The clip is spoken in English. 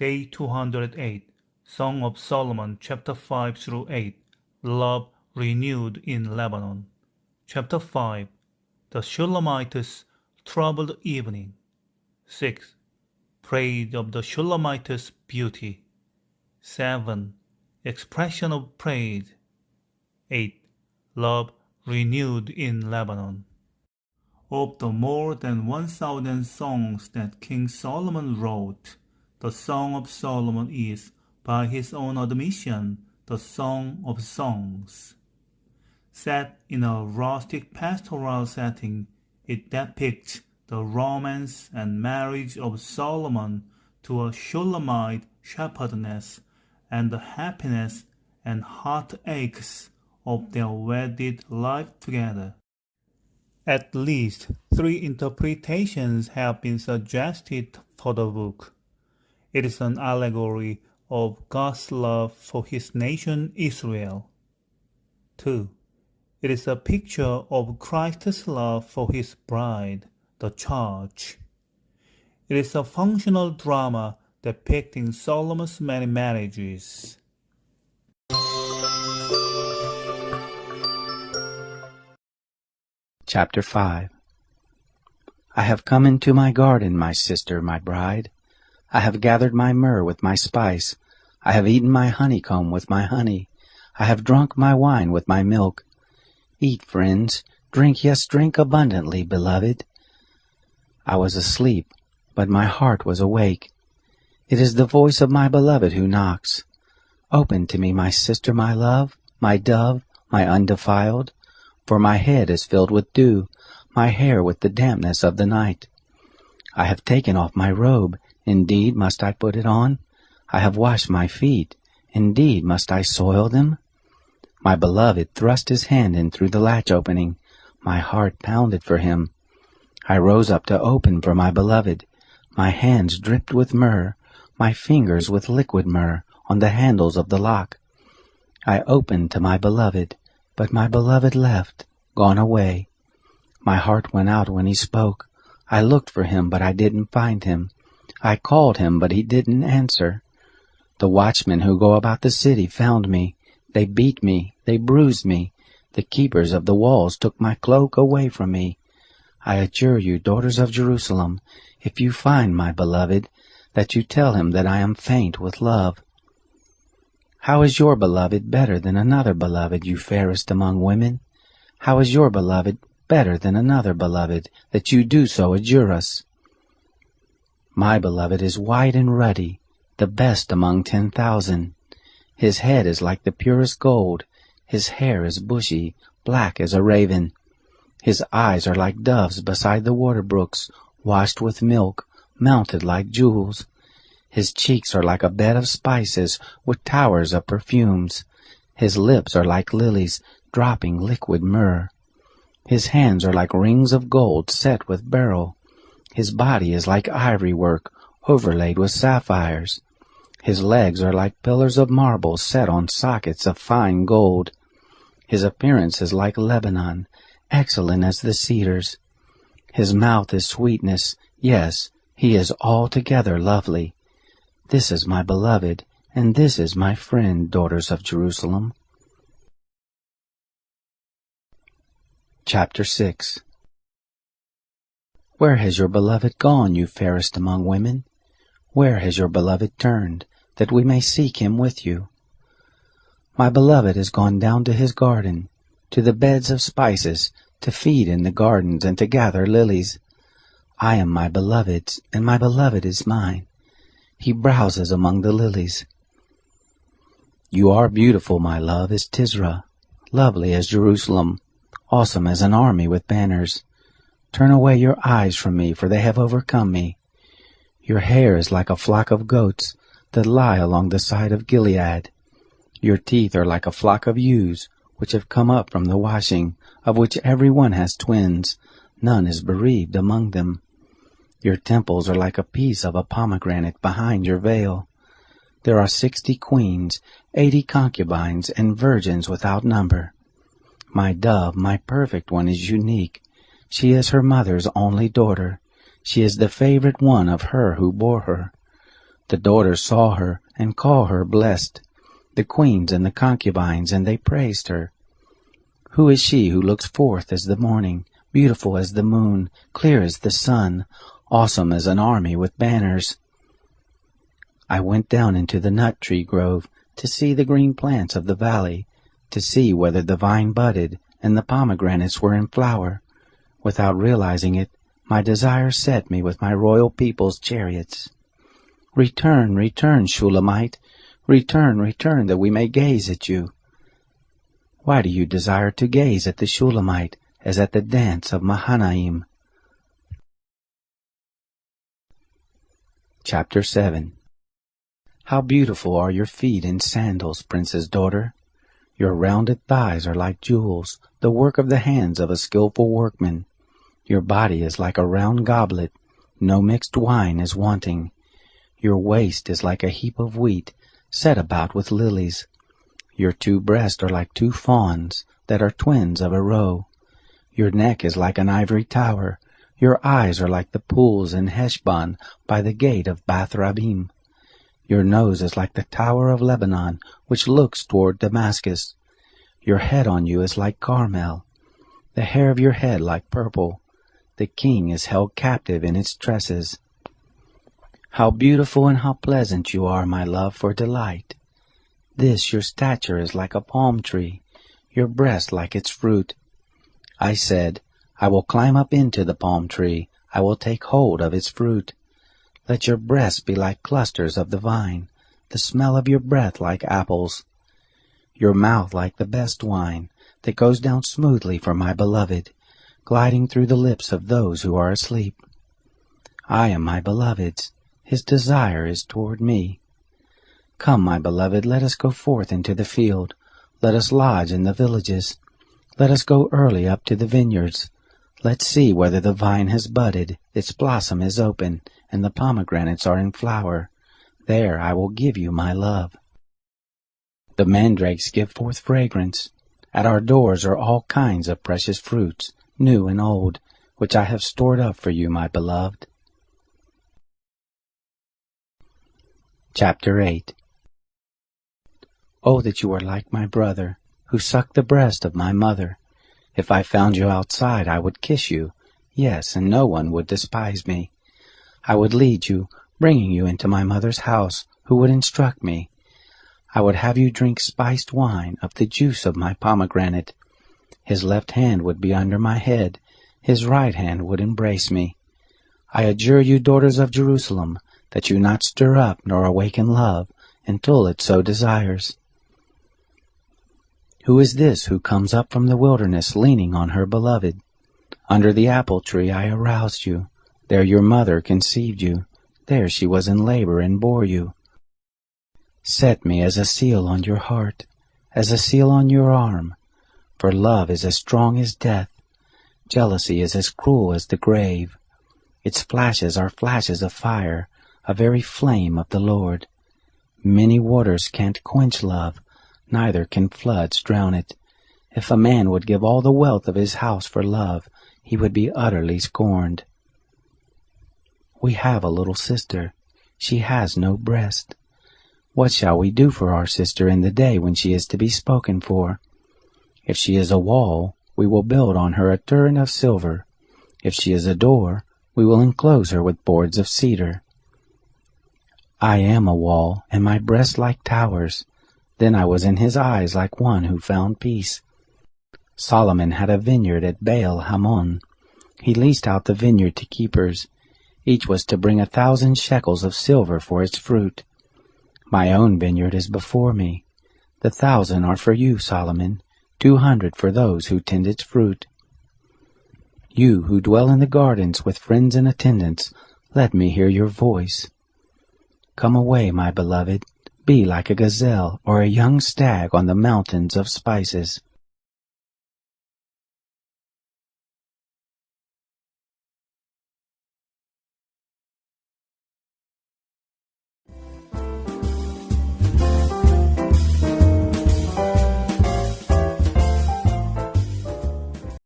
Day 208, Song of Solomon, chapter 5 through 8, Love renewed in Lebanon. Chapter 5, The Shulamite's troubled evening. 6. Praise of the Shulamite's beauty. 7. Expression of praise. 8. Love renewed in Lebanon. Of the more than 1,000 songs that King Solomon wrote, the Song of Solomon is, by his own admission, the Song of Songs. Set in a rustic pastoral setting, it depicts the romance and marriage of Solomon to a Shulamite shepherdess and the happiness and heartaches of their wedded life together. At least 3 interpretations have been suggested for the book. It is an allegory of God's love for his nation Israel. 2. It is a picture of Christ's love for his bride, the church. It is a functional drama depicting Solomon's many marriages. Chapter 5. I have come into my garden, my sister, my bride. I have gathered my myrrh with my spice. I have eaten my honeycomb with my honey. I have drunk my wine with my milk. Eat, friends, drink, yes, drink abundantly, beloved. I was asleep, but my heart was awake. It is the voice of my beloved who knocks. Open to me, my sister, my love, my dove, my undefiled. For my head is filled with dew, my hair with the dampness of the night. I have taken off my robe, indeed must I put it on? I have washed my feet, indeed must I soil them? My beloved thrust his hand in through the latch opening. My heart pounded for him. I rose up to open for my beloved. My hands dripped with myrrh, my fingers with liquid myrrh on the handles of the lock. I opened to my beloved, but my beloved left, gone away. My heart went out when he spoke. I looked for him, but I didn't find him. I called him, but he didn't answer. The watchmen who go about the city found me. They beat me, they bruised me. The keepers of the walls took my cloak away from me. I adjure you, daughters of Jerusalem, if you find my beloved, that you tell him that I am faint with love. How is your beloved better than another beloved, you fairest among women? How is your beloved better than another beloved, that you do so adjure us? My beloved is white and ruddy, the best among 10,000. His head is like the purest gold, his hair is bushy, black as a raven. His eyes are like doves beside the water brooks, washed with milk, mounted like jewels. His cheeks are like a bed of spices, with towers of perfumes. His lips are like lilies, dropping liquid myrrh. His hands are like rings of gold set with beryl. His body is like ivory work, overlaid with sapphires. His legs are like pillars of marble set on sockets of fine gold. His appearance is like Lebanon, excellent as the cedars. His mouth is sweetness, yes, he is altogether lovely. This is my beloved, and this is my friend, daughters of Jerusalem. Chapter 6. Where has your beloved gone, you fairest among women? Where has your beloved turned, that we may seek him with you? My beloved has gone down to his garden, to the beds of spices, to feed in the gardens and to gather lilies. I am my beloved's, and my beloved is mine. He browses among the lilies. You are beautiful, my love, as Tisra, lovely as Jerusalem, awesome as an army with banners. Turn away your eyes from me, for they have overcome me. Your hair is like a flock of goats that lie along the side of Gilead. Your teeth are like a flock of ewes, which have come up from the washing, of which every one has twins. None is bereaved among them. Your temples are like a piece of a pomegranate behind your veil. There are 60 queens, 80 concubines, and virgins without number. My dove, my perfect one, is unique. She is her mother's only daughter. She is the favorite one of her who bore her. The daughters saw her, and called her blessed, the queens and the concubines, and they praised her. Who is she who looks forth as the morning, beautiful as the moon, clear as the sun, awesome as an army with banners? I went down into the nut tree grove to see the green plants of the valley, to see whether the vine budded and the pomegranates were in flower. Without realizing it, my desire set me with my royal people's chariots. Return, return, Shulamite, return, return, that we may gaze at you. Why do you desire to gaze at the Shulamite as at the dance of Mahanaim? Chapter 7. How beautiful are your feet in sandals, prince's daughter! Your rounded thighs are like jewels, the work of the hands of a skillful workman. Your body is like a round goblet, no mixed wine is wanting. Your waist is like a heap of wheat, set about with lilies. Your 2 breasts are like 2 fawns, that are twins of a roe. Your neck is like an ivory tower. Your eyes are like the pools in Heshbon by the gate of Bath-rabbim. Your nose is like the tower of Lebanon, which looks toward Damascus. Your head on you is like Carmel, the hair of your head like purple. The king is held captive in its tresses. How beautiful and how pleasant you are, my love, for delight! This your stature is like a palm tree, your breast like its fruit. I said, I will climb up into the palm tree, I will take hold of its fruit. Let your breasts be like clusters of the vine, the smell of your breath like apples. Your mouth like the best wine, that goes down smoothly for my beloved, gliding through the lips of those who are asleep. I am my beloved's, his desire is toward me. Come, my beloved, let us go forth into the field. Let us lodge in the villages. Let us go early up to the vineyards. Let's see whether the vine has budded, its blossom is open, and the pomegranates are in flower. There I will give you my love. The mandrakes give forth fragrance. At our doors are all kinds of precious fruits, new and old, which I have stored up for you, my beloved. Chapter 8. Oh, that you were like my brother, who sucked the breast of my mother. If I found you outside, I would kiss you, yes, and no one would despise me. I would lead you, bringing you into my mother's house, who would instruct me. I would have you drink spiced wine of the juice of my pomegranate. His left hand would be under my head, his right hand would embrace me. I adjure you, daughters of Jerusalem, that you not stir up nor awaken love, until it so desires. Who is this who comes up from the wilderness leaning on her beloved? Under the apple tree I aroused you. There your mother conceived you. There she was in labor and bore you. Set me as a seal on your heart, as a seal on your arm. For love is as strong as death. Jealousy is as cruel as the grave. Its flashes are flashes of fire, a very flame of the Lord. Many waters can't quench love, neither can floods drown it. If a man would give all the wealth of his house for love, he would be utterly scorned. We have a little sister. She has no breast. What shall we do for our sister in the day when she is to be spoken for? If she is a wall, we will build on her a turret of silver. If she is a door, we will enclose her with boards of cedar. I am a wall, and my breasts like towers. Then I was in his eyes like one who found peace. Solomon had a vineyard at Baal Hamon. He leased out the vineyard to keepers. Each was to bring 1,000 shekels of silver for its fruit. My own vineyard is before me. The 1,000 are for you, Solomon, 200 for those who tend its fruit. You who dwell in the gardens with friends and attendants, let me hear your voice. Come away, my beloved, be like a gazelle or a young stag on the mountains of spices.